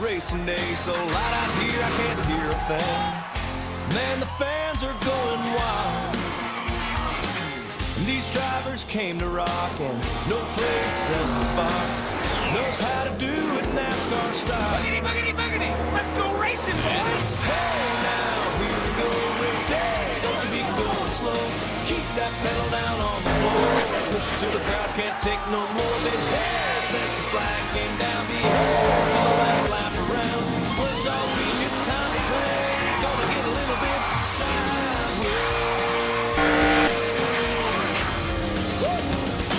racing day, so loud out here I can't hear a thing. Man, the fans are going wild. And these drivers came to rock, and no place else but Fox knows how to do it NASCAR style. Boogity, boogity, boogity! Let's go racing, boys! Hey now, here we go, race day. Don't you be going slow. Keep that pedal down on the floor. Push it till the crowd can't take no more. Big hair since the flag came down. Be here till the last lap around. Worked all week, it's time to play. Gonna get a little bit sideways.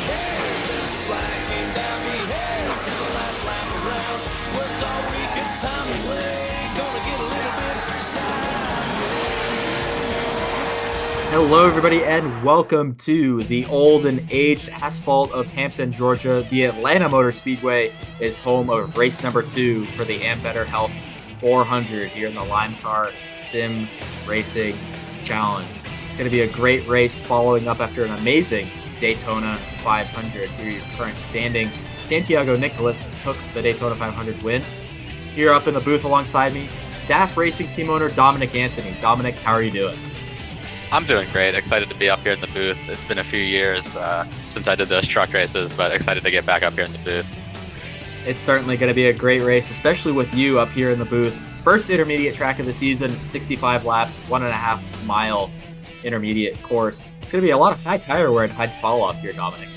Hair since the flag came down. Be here till the last lap around. Worked all week, it's time to play. Gonna get a little bit sideways. Hello, everybody, and welcome to the old and aged asphalt of Hampton, Georgia. The Atlanta Motor Speedway is home of race number 2 for the Ambetter Health 400 here in the Limecar Simracing Challenge. It's going to be a great race following up after an amazing Daytona 500. Here are your current standings. Santiago Nicholas took the Daytona 500 win. Here up in the booth alongside me, DAF Racing team owner Dominic Anthony. Dominic, how are you doing? I'm doing great. Excited to be up here in the booth. It's been a few years since I did those truck races, but excited to get back up here in the booth. It's certainly going to be a great race, especially with you up here in the booth. First intermediate track of the season, 65 laps, 1.5 mile intermediate course. It's going to be a lot of high tire wear and high fall off here, Dominic.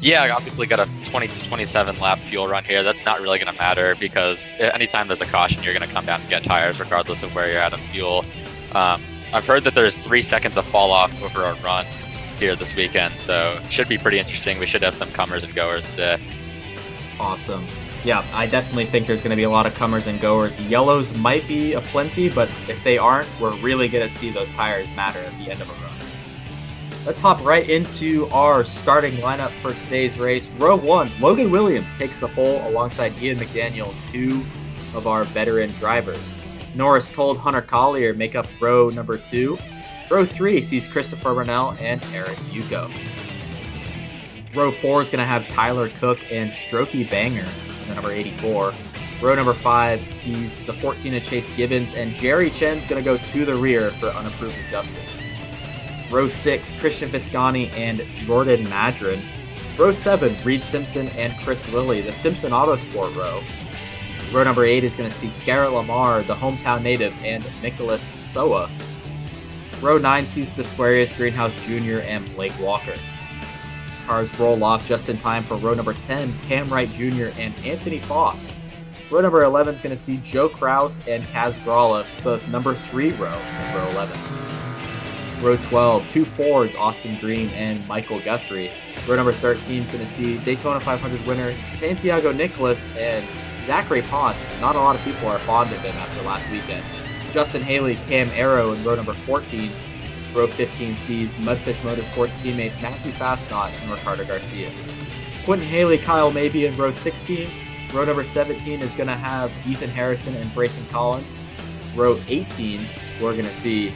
Yeah, I obviously got a 20 to 27 lap fuel run here. That's not really going to matter because anytime there's a caution, you're going to come down and get tires regardless of where you're at on fuel. I've heard that there's 3 seconds of fall off over our run here this weekend, so it should be pretty interesting. We should have some comers and goers today. Awesome. Yeah, I definitely think there's going to be a lot of comers and goers. Yellows might be aplenty, but if they aren't, we're really going to see those tires matter at the end of a run. Let's hop right into our starting lineup for today's race. Row 1, Logan Williams takes the pole alongside Ian McDaniel, 2 of our veteran drivers. Norris told Hunter Collier make up row number 2. Row 3 sees Christopher Burnell and Eris Yuko. Row 4 is going to have Tyler Cook and Strokey Banger, the number 84. Row number 5 sees the 14 of Chase Gibbons, and Jerry Chen's going to go to the rear for unapproved adjustments. Row 6, Christian Viscani and Jordan Madron. Row 7, Reed Simpson and Chris Lilly, the Simpson Autosport row. Row number 8 is going to see Garrett Lamar, the hometown native, and Nicholas Soa. Row 9 sees Desquarius Greenhouse Jr. and Blake Walker. Cars roll off just in time for row number 10, Cam Wright Jr. and Anthony Foss. Row number 11 is going to see Joe Kraus and Kaz Gralla, the number 3 row in row 11. Row 12, 2 Fords, Austin Green and Michael Guthrie. Row number 13 is going to see Daytona 500 winner Santiago Nicholas and Zachary Potts. Not a lot of people are fond of him after last weekend. Justin Haley, Cam Arrow in row number 14. Row 15 sees Mudfish Motorsports teammates Matthew Fastnot and Ricardo Garcia. Quentin Haley, Kyle Mabey in row 16. Row number 17 is going to have Ethan Harrison and Brayson Collins. Row 18, we're going to see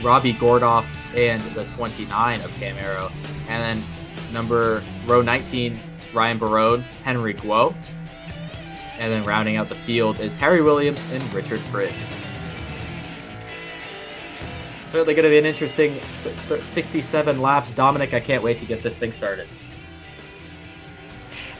Robbie Gordoff and the 29 of Cam Arrow. And then row 19, Ryan Barone, Henry Guo. And then rounding out the field is Harry Williams and Richard Fridge. Certainly going to be an interesting 67 laps. Dominic, I can't wait to get this thing started.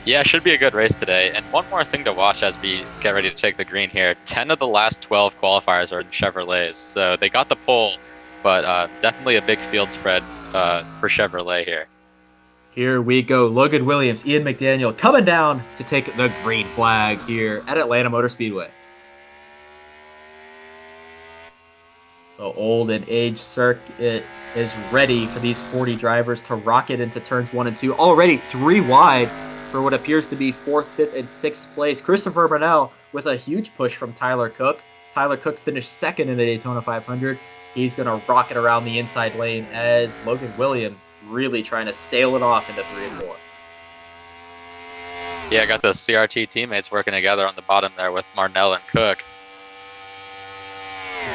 Yeah, it should be a good race today. And one more thing to watch as we get ready to take the green here. 10 of the last 12 qualifiers are in Chevrolets. So they got the pole, but definitely a big field spread for Chevrolet here. Here we go. Logan Williams, Ian McDaniel coming down to take the green flag here at Atlanta Motor Speedway. The old and aged circuit is ready for these 40 drivers to rocket into turns 1 and 2. Already 3 wide for what appears to be 4th, 5th, and 6th place. Christopher Burnell with a huge push from Tyler Cook. Tyler Cook finished 2nd in the Daytona 500. He's going to rocket around the inside lane as Logan Williams really trying to sail it off into 3 and 4. Yeah, I got the CRT teammates working together on the bottom there with Marnell and Cook.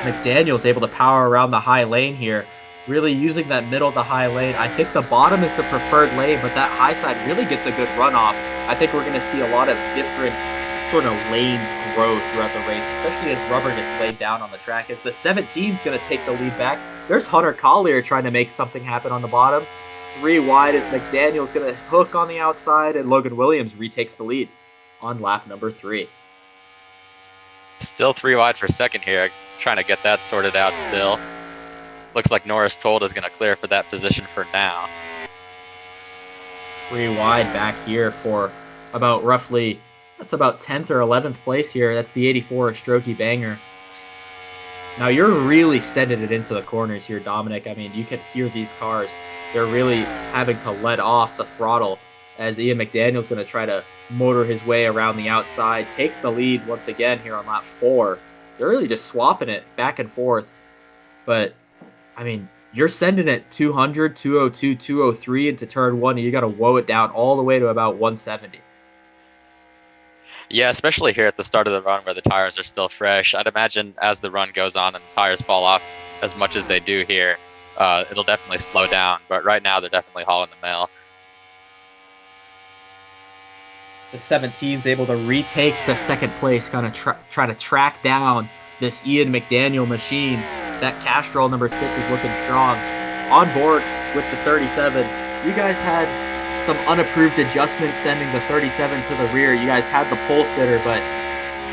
McDaniel's able to power around the high lane here, really using that middle to high lane. I think the bottom is the preferred lane, but that high side really gets a good runoff. I think we're going to see a lot of different sort of lanes grow throughout the race, especially as rubber gets laid down on the track. As the 17 is going to take the lead back, there's Hunter Collier trying to make something happen on the bottom. 3 wide as McDaniel's going to hook on the outside, and Logan Williams retakes the lead on lap number 3. Still 3 wide for second here, trying to get that sorted out still. Looks like Norris Told is going to clear for that position for now. 3 wide back here for about roughly, that's about 10th or 11th place here. That's the 84 Strokey Banger. Now you're really sending it into the corners here, Dominic. I mean, you can hear these cars. They're really having to let off the throttle as Ian McDaniel's going to try to motor his way around the outside. Takes the lead once again here on lap 4. They're really just swapping it back and forth. But, I mean, you're sending it 200, 202, 203 into turn 1, and you got to woe it down all the way to about 170. Yeah, especially here at the start of the run where the tires are still fresh. I'd imagine as the run goes on and the tires fall off as much as they do here, it'll definitely slow down. But right now, they're definitely hauling the mail. The 17's able to retake the second place, kind of try to track down this Ian McDaniel machine. That Castrol number 6 is looking strong. On board with the 37, you guys had some unapproved adjustments sending the 37 to the rear. You guys had the pole sitter, but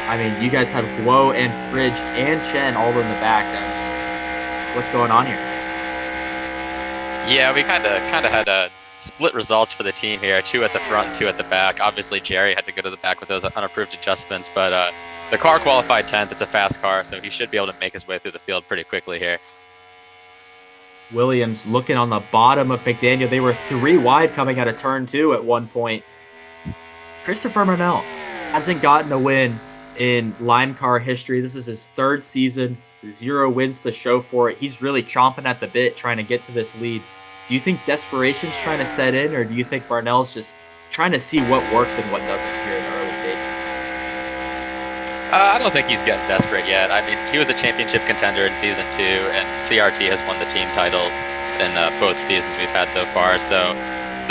I mean, you guys had Guo and Fridge and Chen all in the back. What's going on here? Yeah, we kind of had split results for the team here. 2 at the front and 2 at the back. Obviously, Jerry had to go to the back with those unapproved adjustments, but the car qualified 10th. It's a fast car, so he should be able to make his way through the field pretty quickly here. Williams looking on the bottom of McDaniel. They were 3 wide coming out of turn 2 at one point. Christopher Marnell hasn't gotten a win in Limecar history. This is his 3rd season, 0 wins to show for it. He's really chomping at the bit trying to get to this lead. Do you think desperation's trying to set in, or do you think Barnell's just trying to see what works and what doesn't here in the early stage? I don't think he's getting desperate yet. I mean, he was a championship contender in Season 2, and CRT has won the team titles in both seasons we've had so far, so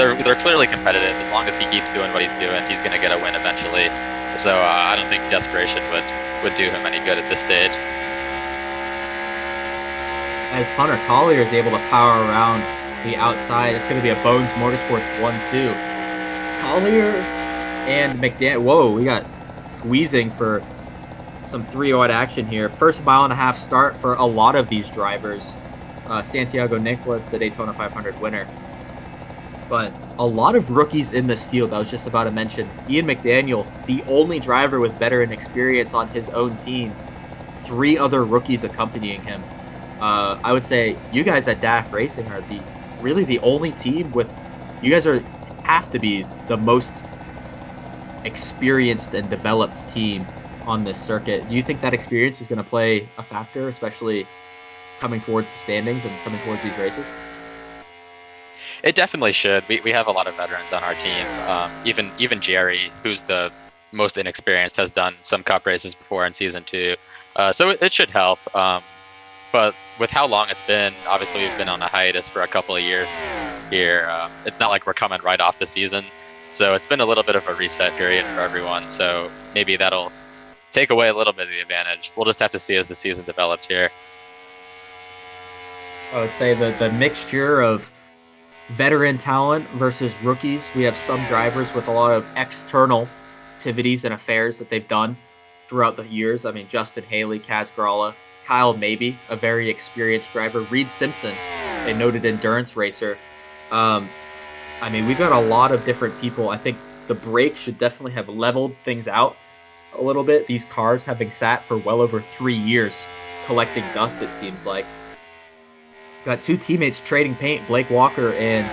they're clearly competitive. As long as he keeps doing what he's doing, he's going to get a win eventually. So I don't think desperation would do him any good at this stage. As Hunter Collier is able to power around the outside, it's going to be a Bones Motorsports 1-2. Collier and McDaniel. Whoa, we got squeezing for some 3-wide action here. First mile and a half start for a lot of these drivers. Santiago Nicolas, the Daytona 500 winner. But a lot of rookies in this field. I was just about to mention Ian McDaniel, the only driver with veteran experience on his own team. 3 other rookies accompanying him. I would say you guys at DAF Racing are really the only team with. You guys have to be the most experienced and developed team on this circuit. Do you think that experience is going to play a factor, especially coming towards the standings and coming towards these races? It definitely should. We have a lot of veterans on our team. Even Jerry, who's the most inexperienced, has done some cup races before in Season 2. So it should help. But with how long it's been, obviously we've been on a hiatus for a couple of years here. It's not like we're coming right off the season. So it's been a little bit of a reset period for everyone. So maybe that'll take away a little bit of the advantage. We'll just have to see as the season develops here. I would say the mixture of veteran talent versus rookies. We have some drivers with a lot of external activities and affairs that they've done throughout the years. I mean, Justin Haley, Kaz Gralla, Kyle Maybe, a very experienced driver, Reed Simpson, a noted endurance racer. I mean, we've got a lot of different people. I think the break should definitely have leveled things out a little bit. These cars having sat for well over 3 years, collecting dust, it seems like. Got 2 teammates trading paint, Blake Walker and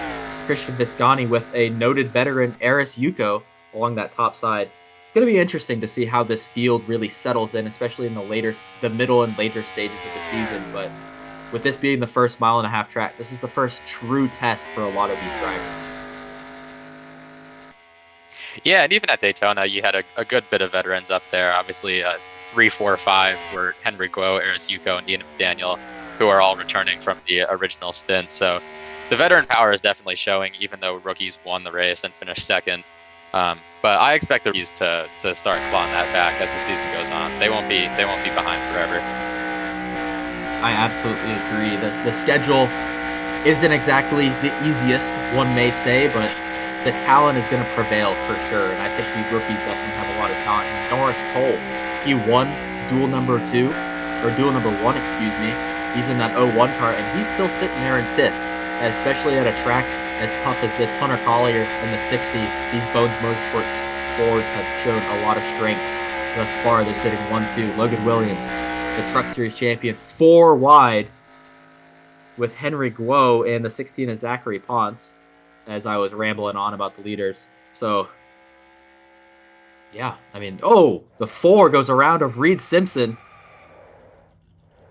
Christian Viscani, with a noted veteran, Aris Yuko, along that top side. It's going to be interesting to see how this field really settles in, especially in the middle and later stages of the season. But with this being the first mile and a half track, this is the first true test for a lot of these drivers. Yeah, and even at Daytona, you had a good bit of veterans up there. Obviously, 3, 4, 5 were Henry Guo, Aris Yuko, and Ian McDaniel, who are all returning from the original stint. So the veteran power is definitely showing, even though rookies won the race and finished second. But I expect the rookies to start clawing that back as the season goes on. They won't be behind forever. I absolutely agree. The schedule isn't exactly the easiest, one may say, but the talent is going to prevail for sure. And I think these rookies definitely have a lot of talent. Norris Toll, he won duel number 1, excuse me. He's in that 01 car, and he's still sitting there in 5th, especially at a track as tough as this. Hunter Collier in the 60. These Bones Motorsports Fords have shown a lot of strength thus far. They're sitting 1-2. Logan Williams, the Truck Series champion, 4 wide with Henry Guo, and the 16 is Zachary Ponce, as I was rambling on about the leaders. So, yeah, I mean, the 4 goes around of Reed Simpson.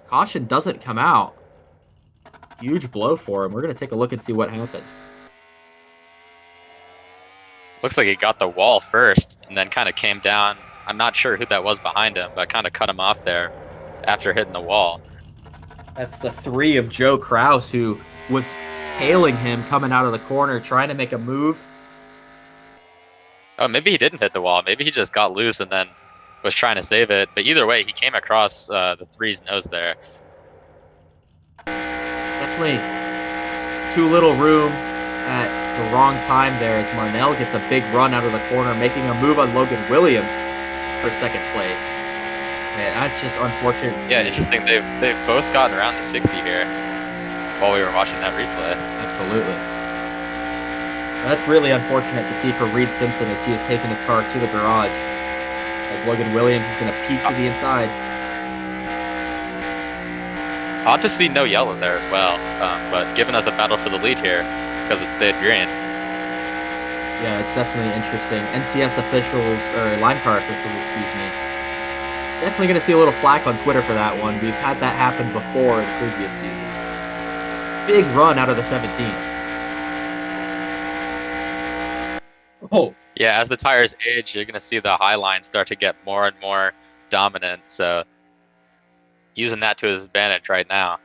Caution doesn't come out. Huge blow for him. We're going to take a look and see what happened. Looks like he got the wall first and then kind of came down. I'm not sure who that was behind him, but kind of cut him off there after hitting the wall. That's the 3 of Joe Kraus, who was hailing him coming out of the corner, trying to make a move. Oh, maybe he didn't hit the wall. Maybe he just got loose and then was trying to save it. But either way, he came across the 3's nose there. Definitely too little room at the wrong time there, as Marnell gets a big run out of the corner, making a move on Logan Williams for 2nd place. Man, that's just unfortunate. Yeah, interesting. They've both gotten around the 60 here while we were watching that replay. Absolutely. That's really unfortunate to see for Reed Simpson, as he has taken his car to the garage, as Logan Williams is going to peek to the inside. Ought to see no yellow there as well, but giving us a battle for the lead here because it stayed green. Yeah, it's definitely interesting. NCS officials, or Limecar officials, excuse me, definitely going to see a little flack on Twitter for that one. We've had that happen before in previous seasons. Big run out of the 17. Oh. Yeah, as the tires age, you're going to see the high line start to get more and more dominant. So using that to his advantage right now.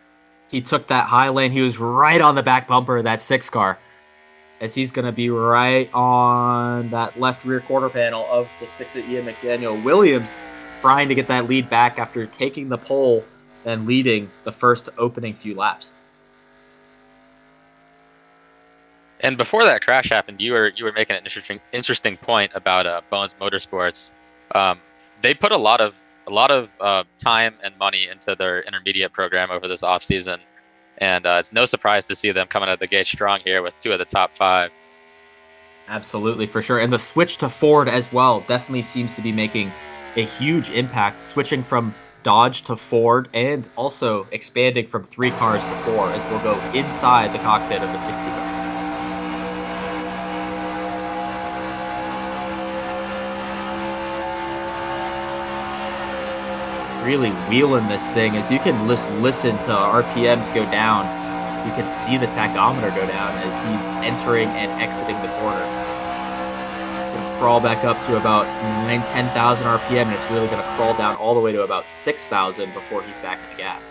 He took that high lane. He was right on the back bumper of that 6 car, as he's going to be right on that left rear quarter panel of the 6 at Ian McDaniel. Williams trying to get that lead back after taking the pole and leading the first opening few laps. And before that crash happened, you were making an interesting point about Bones Motorsports. They put a lot of time and money into their intermediate program over this off season, and it's no surprise to see them coming out of the gate strong here with 2 of the top 5. Absolutely, for sure. And the switch to Ford as well definitely seems to be making a huge impact, switching from Dodge to Ford, and also expanding from 3 cars to 4, as we'll go inside the cockpit of the 60 car. Really wheeling this thing, as you can listen to RPMs go down. You can see the tachometer go down as he's entering and exiting the corner. It's going to crawl back up to about 10,000 RPM, and it's really going to crawl down all the way to about 6,000 before he's back in the gas.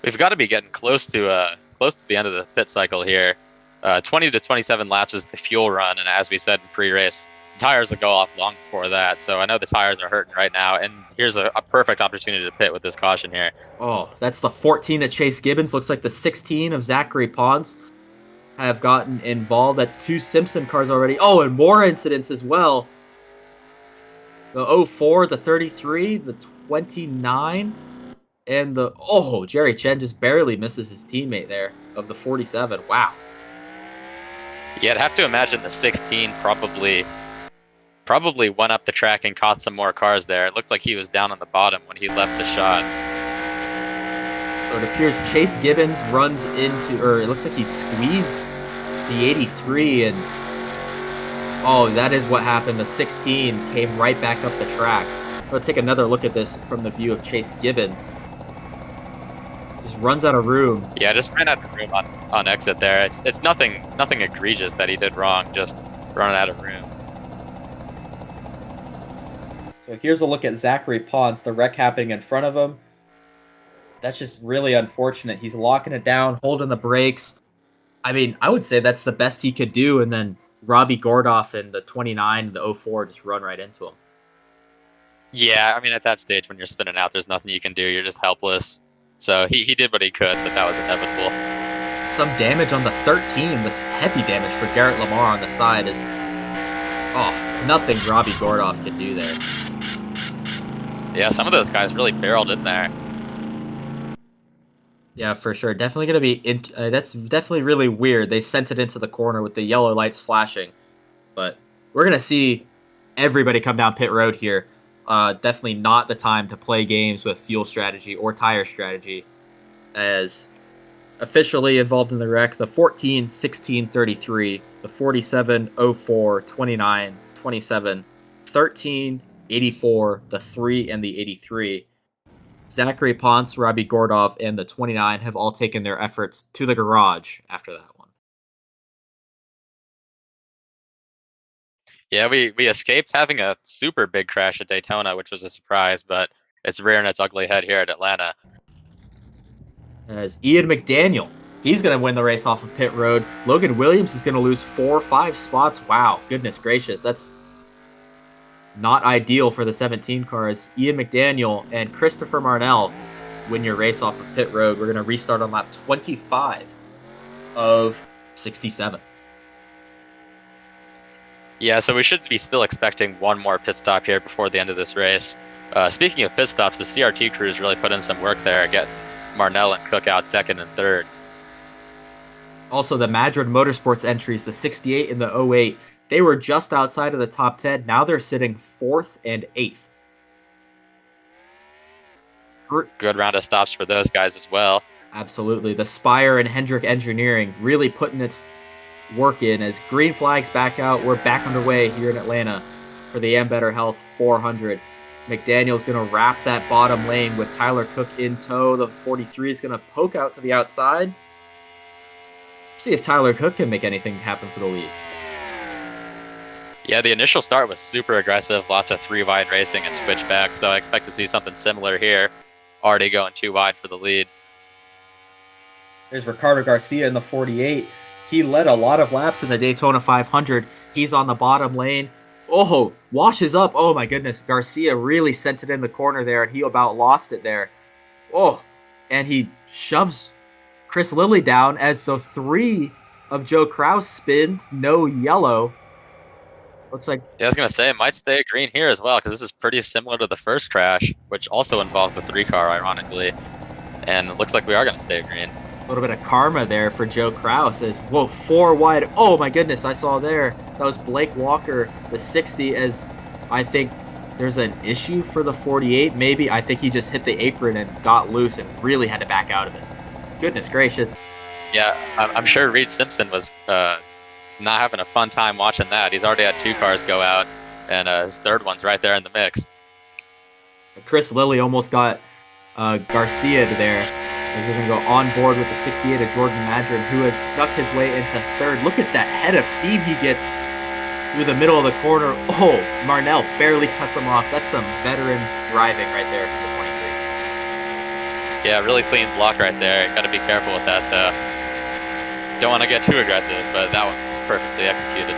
We've got to be getting close to the end of the pit cycle here. 20 to 27 laps is the fuel run, and as we said in pre-race, tires will go off long before that. So I know the tires are hurting right now, and here's a perfect opportunity to pit with this caution here. Oh, that's the 14 at Chase Gibbons. Looks like the 16 of Zachary Ponce have gotten involved. That's 2 Simpson cars already. Oh, and more incidents as well. The 04, the 33, the 29, and Jerry Chen just barely misses his teammate there of the 47. Wow. Yeah, I'd have to imagine the 16 probably went up the track and caught some more cars there. It looked like he was down on the bottom when he left the shot. So it appears Chase Gibbons runs into, or it looks like he squeezed the 83, and that is what happened. The 16 came right back up the track. Let's take another look at this from the view of Chase Gibbons. Just runs out of room. Yeah, just ran out of room on exit there. It's nothing egregious that he did wrong, just running out of room. So here's a look at Zachary Ponce, the wreck happening in front of him. That's just really unfortunate. He's locking it down, holding the brakes. I mean, I would say that's the best he could do, and then Robbie Gordoff and the 29 and the 04 just run right into him. Yeah, I mean, at that stage when you're spinning out, there's nothing you can do. You're just helpless. So he did what he could, but that was inevitable. Some damage on the 13. This heavy damage for Garrett Lamar on the side is... Oh, nothing Robbie Gordoff can do there. Yeah, some of those guys really barreled in there. Yeah, for sure. Definitely going to be... that's definitely really weird. They sent it into the corner with the yellow lights flashing. But we're going to see everybody come down pit road here. Definitely not the time to play games with fuel strategy or tire strategy. As officially involved in the wreck, the 14, 16, 33, the 47, 04, 29, 27, 13, 84, the 3, and the 83. Zachary Ponce, Robbie Gordoff, and the 29 have all taken their efforts to the garage after that one. Yeah, we escaped having a super big crash at Daytona, which was a surprise, but it's rearing its ugly head here at Atlanta. As Ian McDaniel, he's going to win the race off of pit road. Logan Williams is going to lose 4 or 5 spots. Wow, goodness gracious. That's not ideal for the 17 cars. Ian McDaniel and Christopher Marnell win your race off of pit road. We're going to restart on lap 25 of 67. Yeah, so we should be still expecting one more pit stop here before the end of this race. Speaking of pit stops, the CRT crews really put in some work there, getting Marnell and Cook out second and third. Also, the Madrid Motorsports entries, the 68 and the 08, they were just outside of the top 10. Now they're sitting 4th and 8th. Good round of stops for those guys as well. Absolutely. The Spire and Hendrick Engineering really putting its work in as green flags back out. We're back underway here in Atlanta for the Ambetter Health 400. McDaniel's going to wrap that bottom lane with Tyler Cook in tow. The 43 is going to poke out to the outside. See if Tyler Cook can make anything happen for the lead. Yeah, the initial start was super aggressive. Lots of 3 wide racing and switchback, so I expect to see something similar here. Already going 2 wide for the lead. There's Ricardo Garcia in the 48. He led a lot of laps in the Daytona 500. He's on the bottom lane. Oh, washes up. Oh my goodness. Garcia really sent it in the corner there, and he about lost it there. Oh, and he shoves Chris Lilly down as the 3 of Joe Kraus spins. No yellow. Looks like... Yeah, I was going to say, it might stay green here as well, because this is pretty similar to the first crash, which also involved the 3 car, ironically. And it looks like we are going to stay green. A little bit of karma there for Joe Kraus as, whoa, 4 wide. Oh my goodness, I saw there. That was Blake Walker, the 60, as I think there's an issue for the 48, maybe. I think he just hit the apron and got loose and really had to back out of it. Goodness gracious. Yeah, I'm sure Reed Simpson was not having a fun time watching that. He's already had 2 cars go out, and his third one's right there in the mix. Chris Lilly almost got Garcia there. He's going to go on board with the 68 of Jordan Madron, who has snuck his way into third. Look at that head of steam he gets through the middle of the corner. Oh, Marnell barely cuts him off. That's some veteran driving right there from the 23. Yeah, really clean block right there. Got to be careful with that, though. Don't want to get too aggressive, but that one was perfectly executed.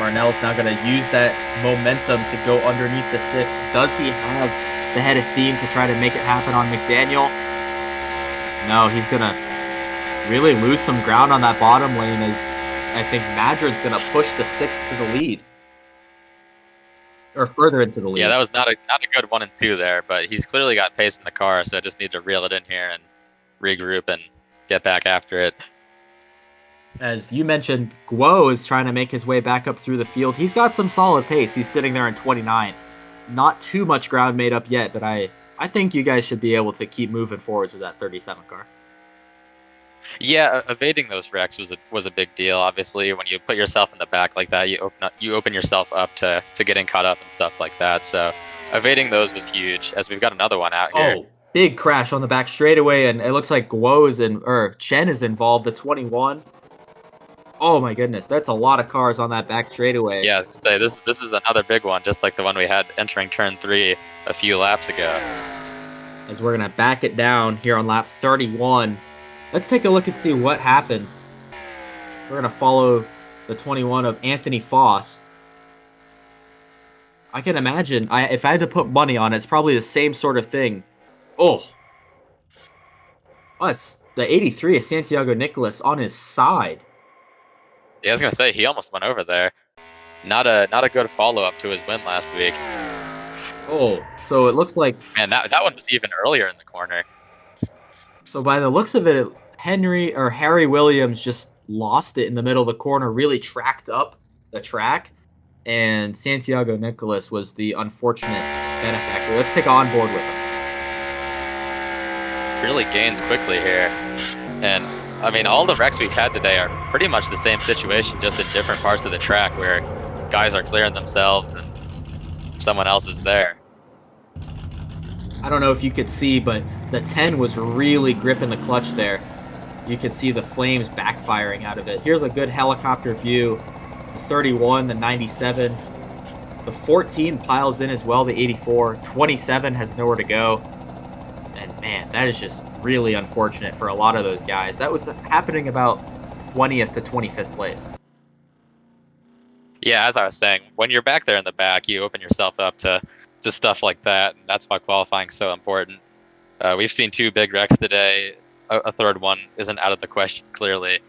Marnell's now going to use that momentum to go underneath the 6. Does he have the head of steam to try to make it happen on McDaniel? No, he's going to really lose some ground on that bottom lane as I think Madron's going to push the 6 to the lead. Or further into the lead. Yeah, that was not a good 1 and 2 there, but he's clearly got pace in the car, so I just need to reel it in here and regroup and get back after it. As you mentioned, Guo is trying to make his way back up through the field. He's got some solid pace. He's sitting there in 29th. Not too much ground made up yet, but I think you guys should be able to keep moving forwards with that 37 car. Yeah, evading those wrecks was a big deal. Obviously, when you put yourself in the back like that, you open yourself up to getting caught up and stuff like that. So evading those was huge. As we've got another one out here. Oh, big crash on the back straightaway, and it looks like Chen is involved. The 21. Oh my goodness, that's a lot of cars on that back straightaway. Yeah, I was gonna say this is another big one, just like the one we had entering turn 3 a few laps ago. As we're gonna back it down here on lap 31. Let's take a look and see what happened. We're gonna follow the 21 of Anthony Foss. I can imagine, if I had to put money on it, it's probably the same sort of thing. Oh, it's the 83 of Santiago Nicolas on his side. Yeah, I was gonna say he almost went over there. Not a good follow up to his win last week. Oh, so it looks like, Man, that one was even earlier in the corner. so by the looks of it, Harry Williams just lost it in the middle of the corner, really tracked up the track, and Santiago Nicolas was the unfortunate benefactor. Let's take on board with him. Really gains quickly here, and I mean all the wrecks we've had today are pretty much the same situation, just in different parts of the track where guys are clearing themselves and someone else is there. I don't know if you could see, but the 10 was really gripping the clutch there. You could see the flames backfiring out of it. Here's a good helicopter view. The 31, the 97. The 14 piles in as well, the 84. 27 has nowhere to go. And man, that is just really unfortunate for a lot of those guys. That was happening about 20th to 25th place. Yeah, as I was saying, when you're back there in the back, you open yourself up to stuff like that, and that's why qualifying is so important. We've seen 2 big wrecks today. A third one isn't out of the question, clearly.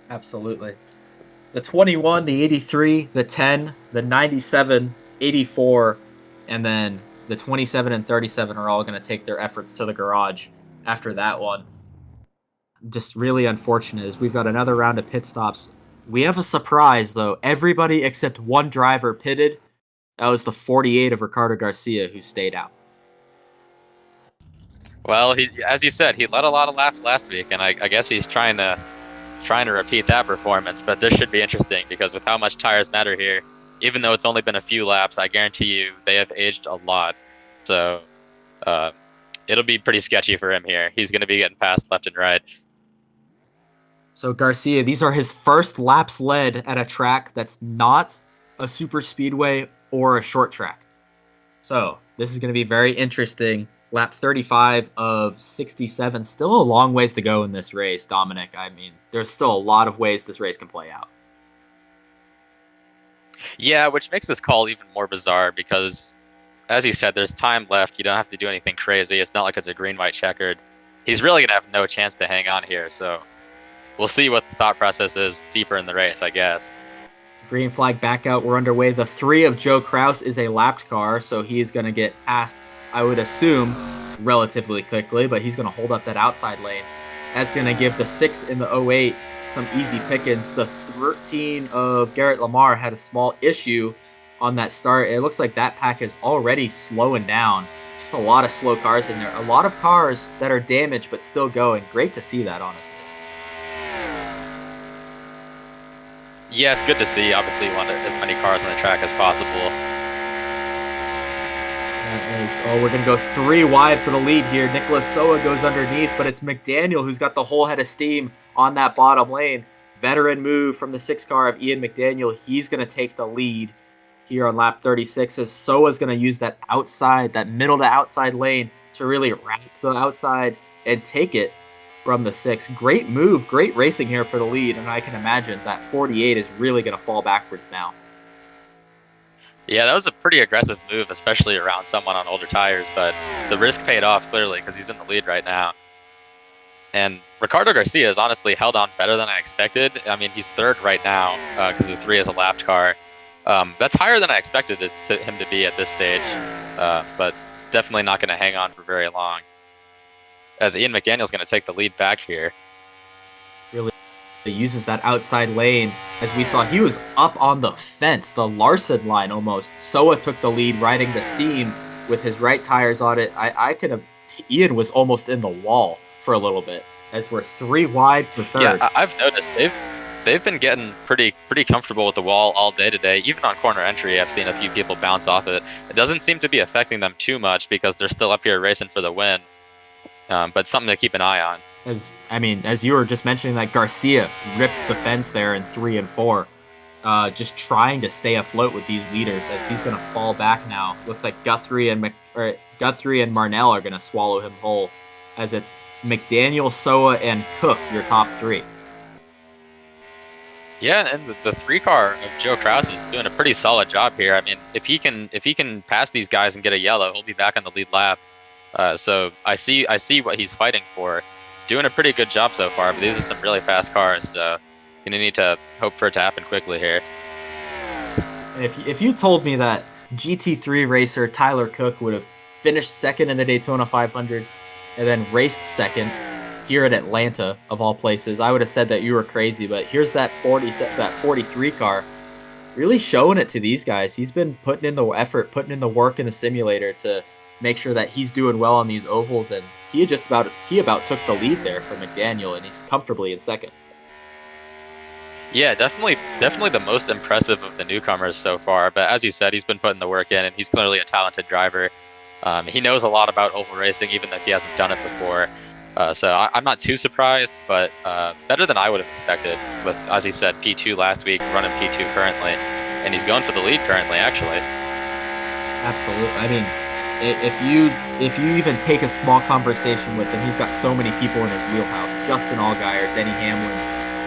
Absolutely. The 21, the 83, the 10, the 97, 84, and then the 27 and 37 are all going to take their efforts to the garage after that one. Just really unfortunate is we've got another round of pit stops. We have a surprise, though. Everybody except one driver pitted. That was the 48 of Ricardo Garcia who stayed out. Well, as you said, he led a lot of laps last week, and I guess he's trying to repeat that performance. But this should be interesting because with how much tires matter here, even though it's only been a few laps, I guarantee you they have aged a lot. So it'll be pretty sketchy for him here. He's going to be getting passed left and right. So Garcia, these are his first laps led at a track that's not a super speedway or a short track. So this is going to be very interesting. Lap 35 of 67. Still a long ways to go in this race, Dominic. I mean, there's still a lot of ways this race can play out. Yeah, which makes this call even more bizarre because, as you said, there's time left. You don't have to do anything crazy. It's not like it's a green-white checkered. He's really going to have no chance to hang on here, so we'll see what the thought process is deeper in the race, I guess. Green flag back out. We're underway. The 3 of Joe Kraus is a lapped car, so he's going to get passed, I would assume, relatively quickly, but he's going to hold up that outside lane. That's going to give the 6 in the 08 some easy pickings. The 13 of Garrett Lamar had a small issue on that start. It looks like that pack is already slowing down. It's a lot of slow cars in there. A lot of cars that are damaged but still going. Great to see that, honestly. Yeah, it's good to see. Obviously, you want as many cars on the track as possible. We're going to go 3 wide for the lead here. Nicolas Soa goes underneath, but it's McDaniel who's got the whole head of steam on that bottom lane. Veteran move from the 6 car of Ian McDaniel. He's going to take the lead here on lap 36 as Soa's going to use that outside, that middle to outside lane to really wrap the outside and take it from the 6. Great move, great racing here for the lead, and I can imagine that 48 is really going to fall backwards now. Yeah, that was a pretty aggressive move, especially around someone on older tires, but the risk paid off clearly because he's in the lead right now. And Ricardo Garcia has honestly held on better than I expected. I mean, he's 3rd right now because the 3 is a lapped car. That's higher than I expected him to be at this stage, but definitely not going to hang on for very long, as Ian McDaniel's going to take the lead back here. Really uses that outside lane. As we saw, he was up on the fence, the Larson line almost. Soa took the lead, riding the seam with his right tires on it. I could have... Ian was almost in the wall for a little bit, as we're 3 wide for 3rd. Yeah, I've noticed they've been getting pretty comfortable with the wall all day today. Even on corner entry, I've seen a few people bounce off it. It doesn't seem to be affecting them too much because they're still up here racing for the win. But something to keep an eye on. As you were just mentioning, that Garcia ripped the fence there in 3 and 4, just trying to stay afloat with these leaders as he's going to fall back now. Looks like Guthrie and Marnell are going to swallow him whole, as it's McDaniel, Soa, and Cook, your top 3. Yeah, and the 3 car of Joe Kraus is doing a pretty solid job here. I mean, if he can pass these guys and get a yellow, he'll be back on the lead lap. So I see what he's fighting for. Doing a pretty good job so far, but these are some really fast cars, so gonna need to hope for it to happen quickly here. If you told me that GT3 racer Tyler Cook would have finished second in the Daytona 500 and then raced second here at Atlanta, of all places, I would have said that you were crazy. But here's that 43 car really showing it to these guys. He's been putting in the effort, putting in the work in the simulator to make sure that he's doing well on these ovals, and he about took the lead there from McDaniel, and he's comfortably in second. Yeah, definitely the most impressive of the newcomers so far. But as you said, he's been putting the work in, and he's clearly a talented driver. He knows a lot about oval racing, even if he hasn't done it before. So I'm not too surprised, but better than I would have expected. With, as he said, P2 last week, running P2 currently, and he's going for the lead currently, actually. Absolutely. I mean, if you even take a small conversation with him, he's got so many people in his wheelhouse. Justin Allgaier, Denny Hamlin,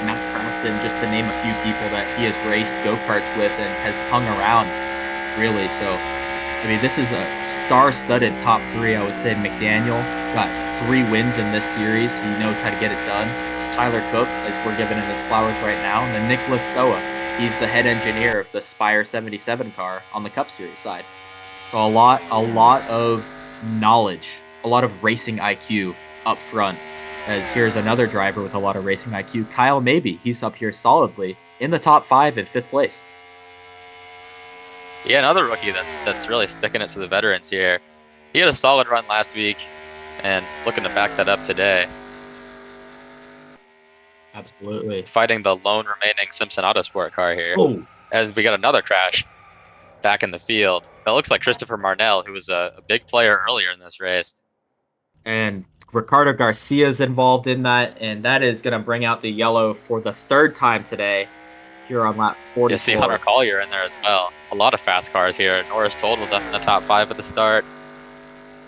Matt Crafton, just to name a few people that he has raced go-karts with and has hung around, really. So, I mean, this is a star-studded top three. I would say McDaniel got 3 wins in this series. He knows how to get it done. Tyler Cook, as we're giving him his flowers right now, and then Nicholas Soa. He's the head engineer of the Spire 77 car on the Cup Series side. So a lot of knowledge, a lot of racing IQ up front. As here's another driver with a lot of racing IQ, Kyle Mabey. He's up here solidly in the top 5 in 5th place. Yeah, another rookie that's really sticking it to the veterans here. He had a solid run last week, and looking to back that up today. Absolutely. Fighting the lone remaining Simpson Autosport car here. Oh. As we got another crash back in the field. That looks like Christopher Marnell, who was a big player earlier in this race. And Ricardo Garcia is involved in that, and that is going to bring out the yellow for the 3rd time today here on lap 44. You see Hunter Collier in there as well. A lot of fast cars here. Norris Told was up in the top 5 at the start.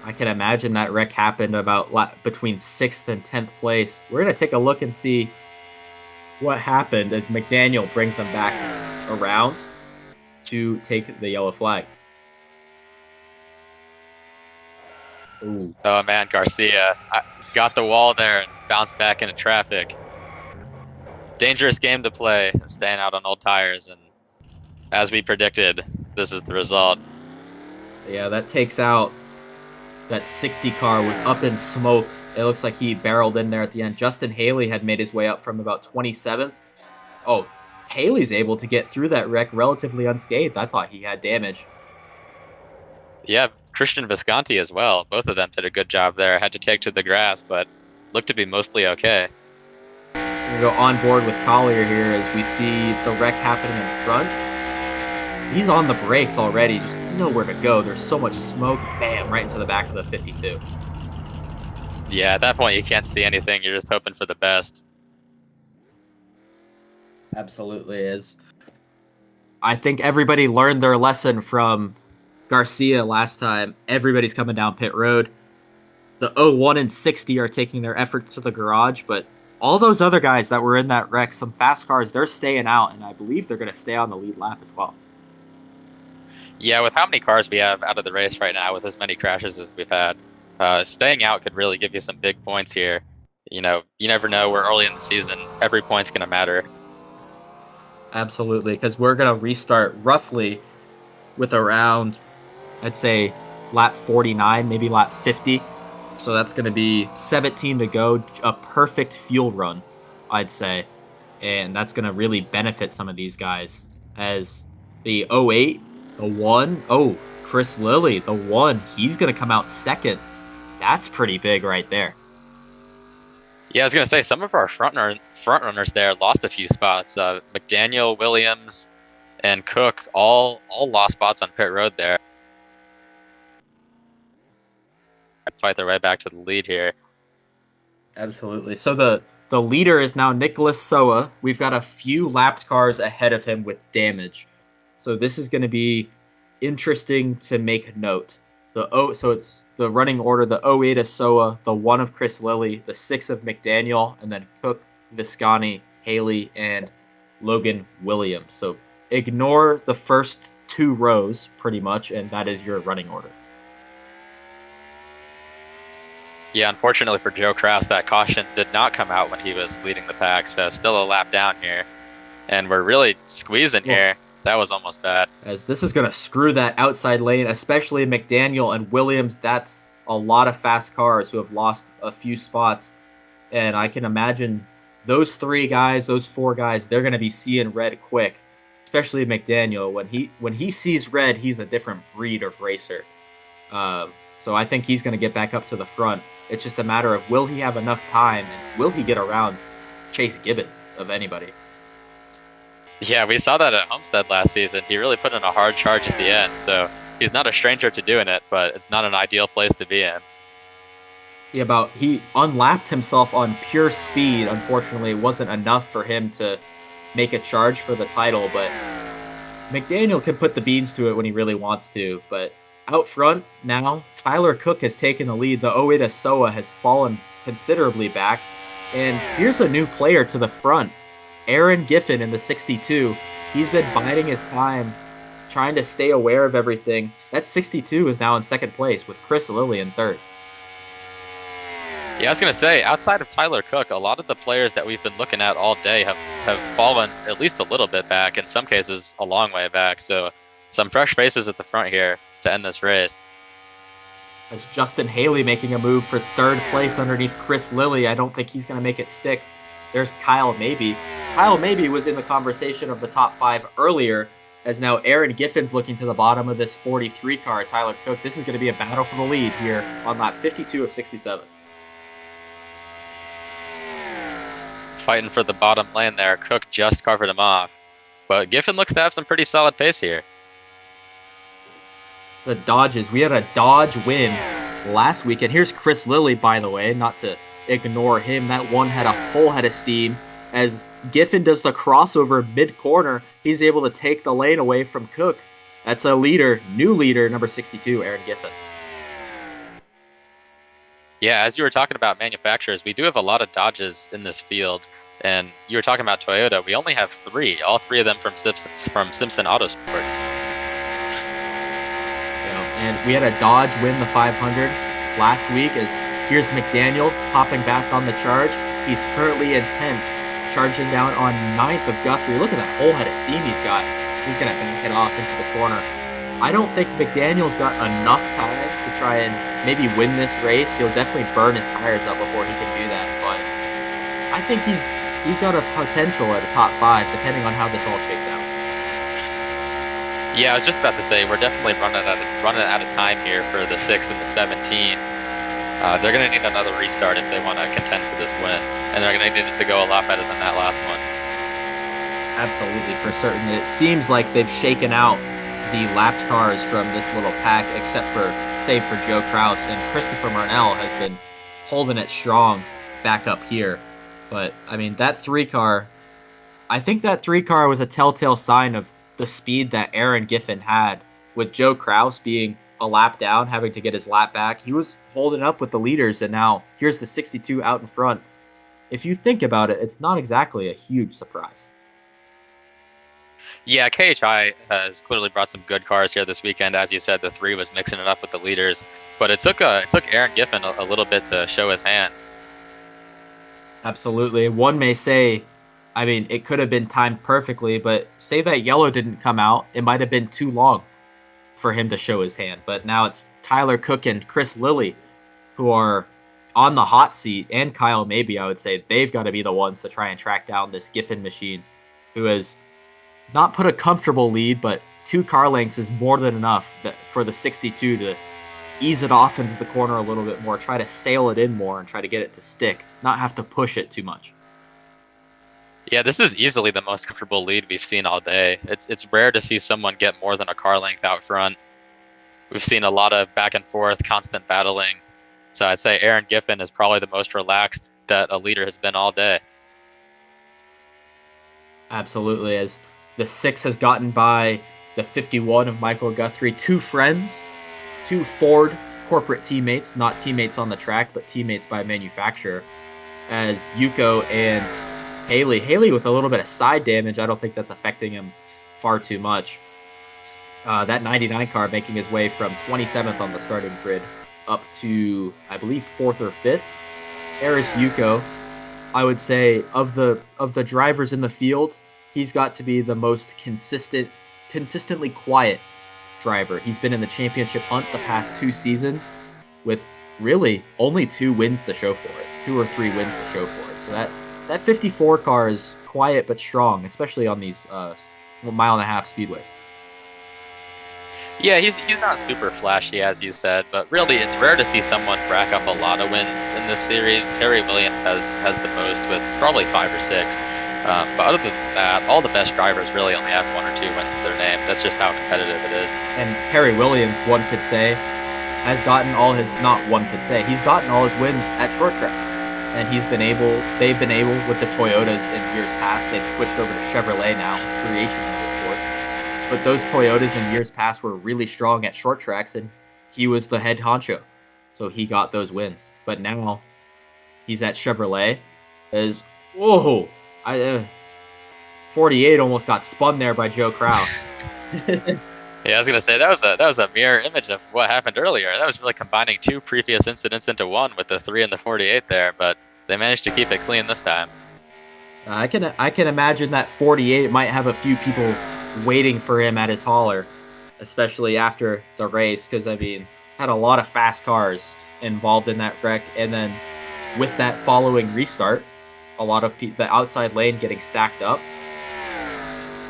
I can imagine that wreck happened about between 6th and 10th place. We're going to take a look and see what happened as McDaniel brings them back around to take the yellow flag. Ooh. Oh man, Garcia got the wall there and bounced back into traffic. Dangerous game to play, staying out on old tires, and as we predicted, this is the result. Yeah, that takes out that 60 car, was up in smoke. It looks like he barreled in there at the end. Justin Haley had made his way up from about 27th. Oh, Haley's able to get through that wreck relatively unscathed. I thought he had damage. Yeah, Christian Visconti as well. Both of them did a good job there. Had to take to the grass, but looked to be mostly okay. We're going to go on board with Collier here as we see the wreck happening in front. He's on the brakes already, just nowhere to go. There's so much smoke. Bam, right into the back of the 52. Yeah, at that point you can't see anything. You're just hoping for the best. Absolutely is. I think everybody learned their lesson from Garcia last time. Everybody's coming down pit road. The 01 and 60 are taking their efforts to the garage, but all those other guys that were in that wreck, some fast cars, they're staying out, and I believe they're going to stay on the lead lap as well. Yeah, with how many cars we have out of the race right now, with as many crashes as we've had, staying out could really give you some big points here. You know, you never know. We're early in the season. Every point's going to matter. Absolutely, because we're going to restart roughly with around, I'd say, lap 49, maybe lap 50. So that's going to be 17 to go, a perfect fuel run, I'd say. And that's going to really benefit some of these guys. As the 08, the 1, Chris Lilly, the 1, he's going to come out second. That's pretty big right there. Yeah, I was going to say, some of our front runners there lost a few spots. McDaniel, Williams, and Cook all lost spots on pit road there. Fight their way back to the lead here. Absolutely. So the leader is now Nicholas Soa. We've got a few lapped cars ahead of him with damage. So this is going to be interesting to make note. So it's the running order: the 08 of Soa, the 1 of Chris Lilly, the 6 of McDaniel, and then Cook, Visconti, Haley, and Logan Williams. So ignore the first 2 rows pretty much, and that is your running order. Yeah, unfortunately for Joe Kraus, that caution did not come out when he was leading the pack, so still a lap down here. And we're really squeezing here. That was almost bad. As this is going to screw that outside lane, especially McDaniel and Williams. That's a lot of fast cars who have lost a few spots. And I can imagine those 3 guys, those 4 guys, they're going to be seeing red quick. Especially McDaniel. When he sees red, he's a different breed of racer. So I think he's going to get back up to the front. It's just a matter of will he have enough time and will he get around Chase Gibbons of anybody. Yeah, we saw that at Homestead last season. He really put in a hard charge at the end, so he's not a stranger to doing it, but it's not an ideal place to be in. Yeah, he unlapped himself on pure speed. Unfortunately, it wasn't enough for him to make a charge for the title, but McDaniel can put the beans to it when he really wants to. But out front now, Tyler Cook has taken the lead. The Oita Soa has fallen considerably back, and here's a new player to the front. Aaron Giffen in the 62. He's been biding his time, trying to stay aware of everything. That 62 is now in second place with Chris Lilly in third. Yeah, I was going to say, outside of Tyler Cook, a lot of the players that we've been looking at all day have fallen at least a little bit back, in some cases a long way back. So some fresh faces at the front here to end this race. As Justin Haley making a move for third place underneath Chris Lilly. I don't think he's going to make it stick. There's Kyle Mabey. Kyle Mabey was in the conversation of the top 5 earlier, as now Aaron Giffen's looking to the bottom of this 43 car, Tyler Cook. This is going to be a battle for the lead here on lap 52 of 67. Fighting for the bottom lane there. Cook just covered him off. But Giffen looks to have some pretty solid pace here. The Dodges. We had a Dodge win last week. And here's Chris Lilly, by the way, not to ignore him. That one had a whole head of steam. As Giffen does the crossover mid-corner, he's able to take the lane away from Cook. That's a leader, new leader, number 62, Aaron Giffen. Yeah, as you were talking about manufacturers, we do have a lot of Dodges in this field. And you were talking about Toyota. We only have 3, all 3 of them from Simpson Autosport. And we had a Dodge win the 500 last week, as here's McDaniel popping back on the charge. He's currently in 10th, charging down on 9th of Guthrie. Look at that whole head of steam he's got. He's going to back it off into the corner. I don't think McDaniel's got enough time to try and maybe win this race. He'll definitely burn his tires up before he can do that, but I think he's got a potential at a top 5, depending on how this all shakes out. Yeah, I was just about to say, we're definitely running out of time here for the 6 and the 17. They're going to need another restart if they want to contend for this win, and they're going to need it to go a lot better than that last one. Absolutely, for certain. It seems like they've shaken out the lapped cars from this little pack, save for Joe Kraus, and Christopher Marnell has been holding it strong back up here. But, I mean, that 3 car, I think that 3 car was a telltale sign of the speed that Aaron Giffen had, with Joe Kraus being a lap down, having to get his lap back. He was holding up with the leaders, and now here's the 62 out in front. If you think about it, it's not exactly a huge surprise. Yeah, KHI has clearly brought some good cars here this weekend. As you said, the 3 was mixing it up with the leaders, but it took Aaron Giffen a little bit to show his hand. Absolutely. One may say, I mean, it could have been timed perfectly, but say that yellow didn't come out, it might have been too long for him to show his hand. But now it's Tyler Cook and Chris Lilly who are on the hot seat, and Kyle Mabey, I would say. They've got to be the ones to try and track down this Giffen machine, who has not put a comfortable lead, but 2 car lengths is more than enough for the 62 to ease it off into the corner a little bit more, try to sail it in more and try to get it to stick, not have to push it too much. Yeah, this is easily the most comfortable lead we've seen all day. It's rare to see someone get more than a car length out front. We've seen a lot of back and forth, constant battling. So I'd say Aaron Giffen is probably the most relaxed that a leader has been all day. Absolutely, as the 6 has gotten by the 51 of Michael Guthrie. 2 friends, 2 Ford corporate teammates, not teammates on the track, but teammates by manufacturer, as Yuko and Haley. Haley with a little bit of side damage. I don't think that's affecting him far too much. That 99 car making his way from 27th on the starting grid up to, I believe, 4th or 5th. Eris Yuko, I would say, of the drivers in the field, he's got to be the most consistently quiet driver. He's been in the championship hunt the past 2 seasons with really only 2 wins to show for it. 2 or 3 wins to show for it. So that 54 car is quiet but strong, especially on these 1.5 mile speedways. Yeah, he's not super flashy, as you said, but really it's rare to see someone rack up a lot of wins in this series. Harry Williams has the most with probably 5 or 6. But other than that, all the best drivers really only have 1 or 2 wins to their name. That's just how competitive it is. And Harry Williams, one could say, has gotten all his, not one could say, he's gotten all his wins at short tracks. And they've been able with the Toyotas in years past. They've switched over to Chevrolet now, Creation Motorsports. But those Toyotas in years past were really strong at short tracks, and he was the head honcho. So he got those wins. But now he's at Chevrolet. 48 almost got spun there by Joe Kraus. Yeah, I was gonna say that was a mirror image of what happened earlier. That was really combining 2 previous incidents into one with the 3 and the 48 there, but they managed to keep it clean this time. I can imagine that 48 might have a few people waiting for him at his hauler, especially after the race, because I mean, had a lot of fast cars involved in that wreck, and then with that following restart, a lot of the outside lane getting stacked up.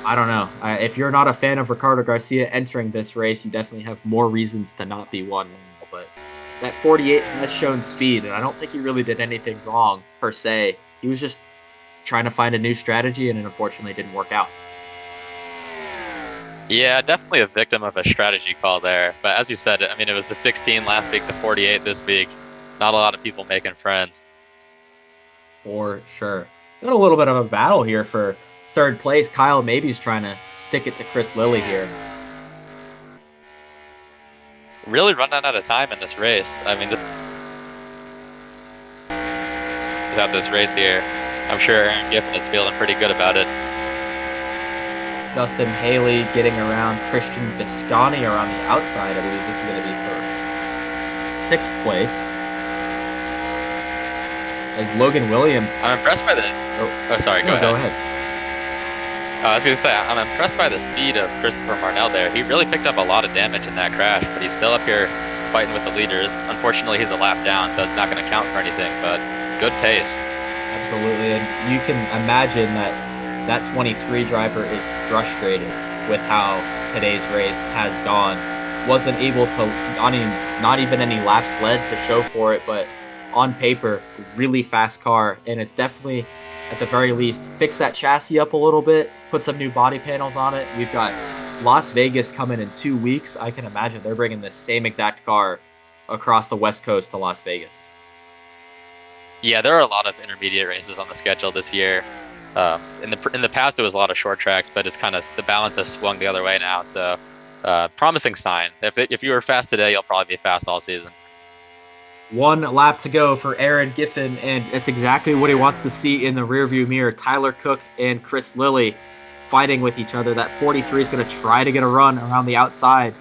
I don't know. If you're not a fan of Ricardo Garcia entering this race, you definitely have more reasons to not be one. But that 48 has shown speed, and I don't think he really did anything wrong, per se. He was just trying to find a new strategy, and it unfortunately didn't work out. Yeah, definitely a victim of a strategy call there. But as you said, I mean, it was the 16 last week, the 48 this week. Not a lot of people making friends. For sure. Got a little bit of a battle here for 3rd place. Kyle Maybe's trying to stick it to Chris Lilly here. Really running out of time in this race. I mean, out this race here. I'm sure Aaron Giffen is feeling pretty good about it. Dustin Haley getting around Christian Visconti around the outside. I believe this is going to be for 6th place. As Logan Williams. I'm impressed by the... Oh, sorry, go ahead. Go ahead. I was going to say, I'm impressed by the speed of Christopher Marnell there. He really picked up a lot of damage in that crash, but he's still up here fighting with the leaders. Unfortunately, he's a lap down, so it's not going to count for anything, but good pace. Absolutely, and you can imagine that 23 driver is frustrated with how today's race has gone. Wasn't able to, not even any laps led to show for it, but on paper, really fast car, and it's definitely, at the very least, fix that chassis up a little bit, put some new body panels on it. We've got Las Vegas coming in 2 weeks. I can imagine they're bringing this same exact car across the West Coast to Las Vegas. Yeah, there are a lot of intermediate races on the schedule this year. In the past, it was a lot of short tracks, but it's kind of, the balance has swung the other way now. So, promising sign. If you were fast today, you'll probably be fast all season. 1 lap to go for Aaron Giffen, and it's exactly what he wants to see in the rearview mirror. Tyler Cook and Chris Lilly fighting with each other. That 43 is going to try to get a run around the outside.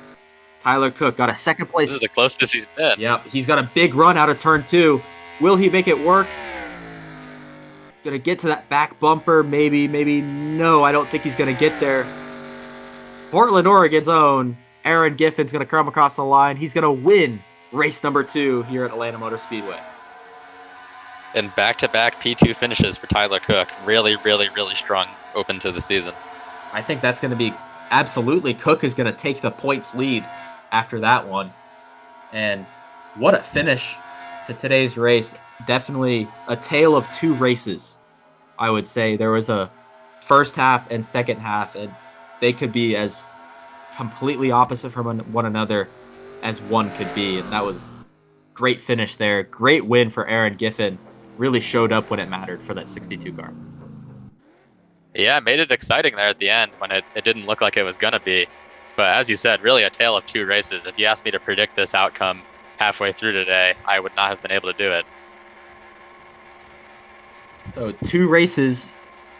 Tyler Cook got a 2nd place. This is the closest he's been. Yep, he's got a big run out of turn 2. Will he make it work? Gonna get to that back bumper, maybe no. I don't think he's gonna get there. Portland, Oregon's own Aaron Giffen's gonna come across the line. He's gonna win race number 2 here at Atlanta Motor Speedway. And back-to-back P2 finishes for Tyler Cook. Really, really, really strong open to the season. I think that's gonna be absolutely. Cook is gonna take the points lead after that one. And what a finish to today's race. Definitely a tale of 2 races, I would say. There was a first half and second half, and they could be as completely opposite from one another as one could be, and that was great finish there. Great win for Aaron Giffen. Really showed up when it mattered for that 62 car. Yeah, made it exciting there at the end when it didn't look like it was going to be. But as you said, really a tale of 2 races. If you asked me to predict this outcome halfway through today, I would not have been able to do it. So 2 races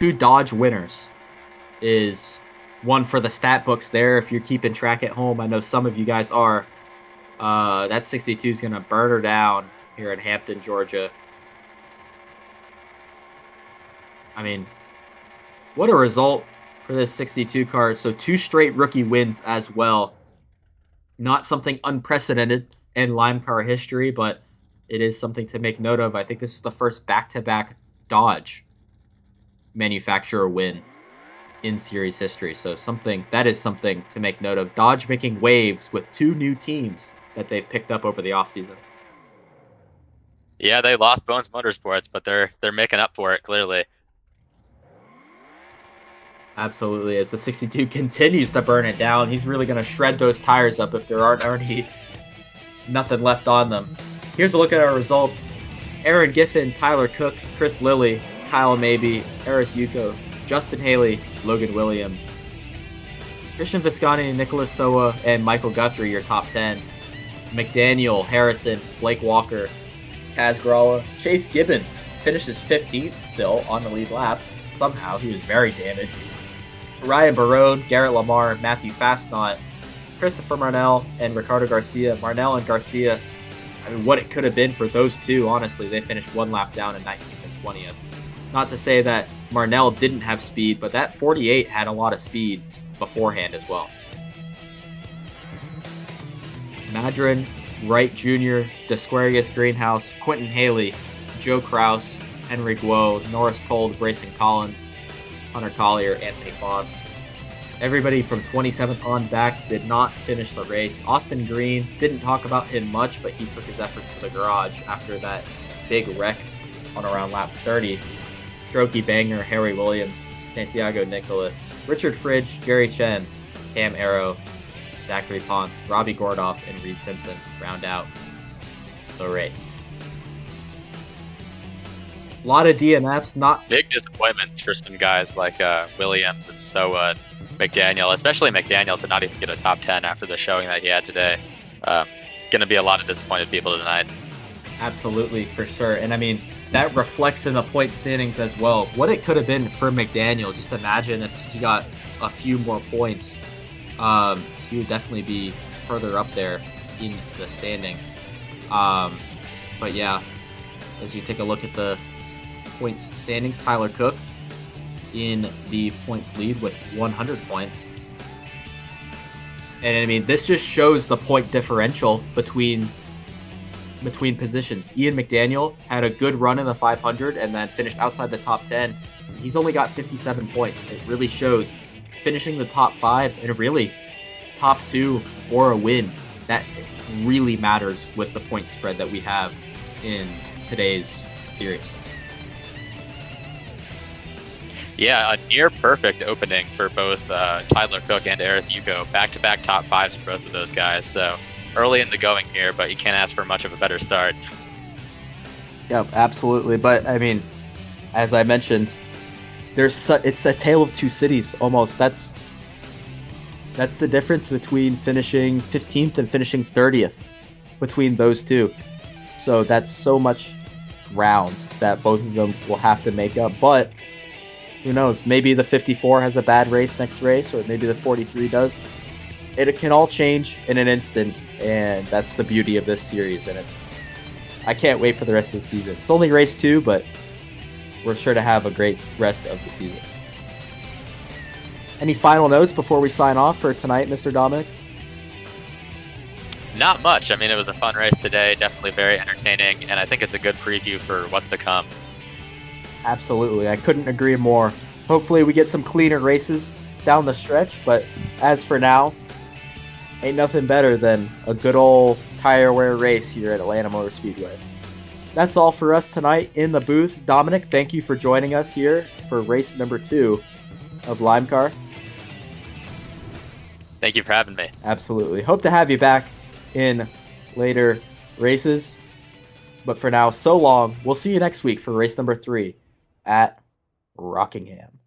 2 Dodge winners is one for the stat books there. If you're keeping track at home, I know some of you guys are. That 62 is going to burn her down here in Hampton, Georgia. I mean, what a result for this 62 car. So 2 straight rookie wins as well. Not something unprecedented in Limecar history, but it is something to make note of. I think this is the first back-to-back Dodge manufacturer win in series history. So that is something to make note of. Dodge making waves with 2 new teams that they've picked up over the offseason. Yeah, they lost Bones Motorsports, but they're making up for it, clearly. Absolutely. As the 62 continues to burn it down, he's really going to shred those tires up if there aren't already nothing left on them. Here's a look at our results. Aaron Giffen, Tyler Cook, Chris Lilly, Kyle Mabey, Eris Yuko, Justin Haley, Logan Williams, Christian Visconti, Nicholas Soa, and Michael Guthrie, your top 10. McDaniel, Harrison, Blake Walker, Kaz Gralla, Chase Gibbons finishes 15th still on the lead lap. Somehow he was very damaged. Ryan Barone, Garrett Lamar, Matthew Fastnot, Christopher Marnell, and Ricardo Garcia. Marnell and Garcia, I mean, what it could have been for those two, honestly. They finished 1 lap down in 19th and 20th. Not to say that Marnell didn't have speed, but that 48 had a lot of speed beforehand as well. Madron, Wright Jr., Desquarius Greenhouse, Quentin Haley, Joe Kraus, Henry Guo, Norris Told, Brayson Collins, Hunter Collier, Anthony Foss. Everybody from 27th on back did not finish the race. Austin Green, didn't talk about him much, but he took his efforts to the garage after that big wreck on around lap 30. Strokey Banger, Harry Williams, Santiago Nicholas, Richard Fridge, Jerry Chen, Cam Arrow, Zachary Ponce, Robbie Gordoff, and Reed Simpson round out the race. A lot of DNFs, not Big disappointments for some guys like Williams and Soa, McDaniel, especially McDaniel, to not even get a top 10 after the showing that he had today. Going to be a lot of disappointed people tonight. Absolutely, for sure. And I mean, that reflects in the point standings as well. What it could have been for McDaniel, just imagine if he got a few more points. He would definitely be further up there in the standings. But yeah, as you take a look at the points standings, Tyler Cook in the points lead with 100 points. And I mean, this just shows the point differential between positions. Ian McDaniel had a good run in the 500 and then finished outside the top 10. He's only got 57 points. It really shows finishing the top 5 and really top 2 or a win. That really matters with the point spread that we have in today's series. Yeah, a near perfect opening for both Tyler Cook and Eris Yuko. Back-to-back top 5s for both of those guys. So early in the going here, but you can't ask for much of a better start. Yeah, absolutely. But I mean, as I mentioned, it's a tale of two cities almost. That's the difference between finishing 15th and finishing 30th between those two. So that's so much ground that both of them will have to make up. But who knows? Maybe the 54 has a bad race next race, or maybe the 43 does. It can all change in an instant, and that's the beauty of this series. And I can't wait for the rest of the season. It's only race 2, but we're sure to have a great rest of the season. Any final notes before we sign off for tonight, Mr. Dominic? Not much. I mean, it was a fun race today. Definitely very entertaining, and I think it's a good preview for what's to come. Absolutely. I couldn't agree more. Hopefully we get some cleaner races down the stretch, but as for now, ain't nothing better than a good old tire wear race here at Atlanta Motor Speedway. That's all for us tonight in the booth. Dominic, thank you for joining us here for race number 2 of Limecar. Thank you for having me. Absolutely. Hope to have you back in later races. But for now, so long. We'll see you next week for race number 3 at Rockingham.